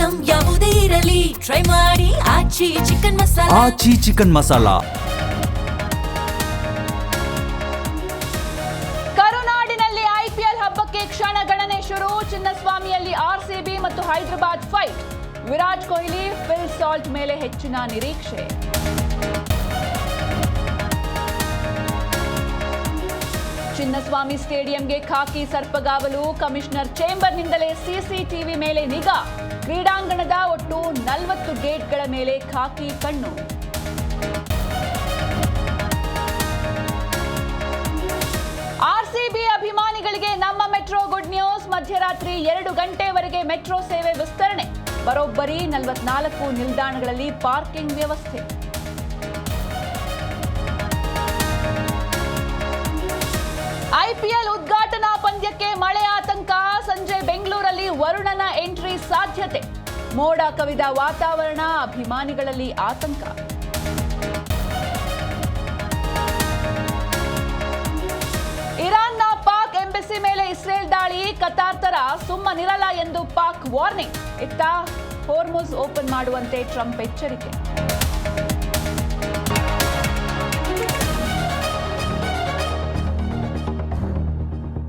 Item ಯಾವುದೇ ಇರಲಿ try ಮಾಡಿ ಆಚಿ ಚಿಕನ್ ಮಸಾಲಾ. ಆಚಿ ಚಿಕನ್ ಮಸಾಲಾ. ಕರುನಾಡಿನಲ್ಲಿ ಐಪಿಎಲ್ ಹಬ್ಬಕ್ಕೆ ಕ್ಷಣಗಣನೆ ಶುರು. ಚಿನ್ನಸ್ವಾಮಿಯಲ್ಲಿ ಆರ್ಸಿಬಿ ಮತ್ತು Hyderabad fight. Virat Kohli, Phil Salt ಮೇಲೆ ಹೆಚ್ಚಿನ ನಿರೀಕ್ಷೆ. ಚಿನ್ನಸ್ವಾಮಿ ಸ್ಟೇಡಿಯಂಗೆ ಖಾಕಿ ಸರ್ಪಗಾವಲು. ಕಮಿಷನರ್ ಚೇಂಬರ್ನಿಂದಲೇ ಸಿಸಿಟಿವಿ ಮೇಲೆ ನಿಗಾ. ಕ್ರೀಡಾಂಗಣದ ಒಟ್ಟು 40 ಗೇಟ್ಗಳ ಮೇಲೆ ಖಾಕಿ ಕಣ್ಣು. ಆರ್ಸಿಬಿ ಅಭಿಮಾನಿಗಳಿಗೆ ನಮ್ಮ ಮೆಟ್ರೋ ಗುಡ್ ನ್ಯೂಸ್. ಮಧ್ಯರಾತ್ರಿ 2 ಗಂಟೆವರೆಗೆ ಮೆಟ್ರೋ ಸೇವೆ ವಿಸ್ತರಣೆ. ಬರೋಬ್ಬರಿ 44 ನಿಲ್ದಾಣಗಳಲ್ಲಿ ಪಾರ್ಕಿಂಗ್ ವ್ಯವಸ್ಥೆ. ಐಪಿಎಲ್ ಉದ್ಘಾಟನಾ ಪಂದ್ಯಕ್ಕೆ ಮಳೆ ಆತಂಕ. ಸಂಜೆ ಬೆಂಗಳೂರಲ್ಲಿ ವರುಣನ ಎಂಟ್ರಿ ಸಾಧ್ಯತೆ. ಮೋಡ ಕವಿದ ವಾತಾವರಣ, ಅಭಿಮಾನಿಗಳಲ್ಲಿ ಆತಂಕ. ಇರಾನ್ನ ಪಾಕ್ ಎಂಬಸಿ ಮೇಲೆ ಇಸ್ರೇಲ್ ದಾಳಿ. ಕತಾರ್ ತರ ಸುಮ್ಮನಿರಲ್ಲ ಎಂದು ಪಾಕ್ ವಾರ್ನಿಂಗ್. ಇತ್ತ ಹೋರ್ಮುಜ್ ಓಪನ್ ಮಾಡುವಂತೆ ಟ್ರಂಪ್ ಎಚ್ಚರಿಕೆ.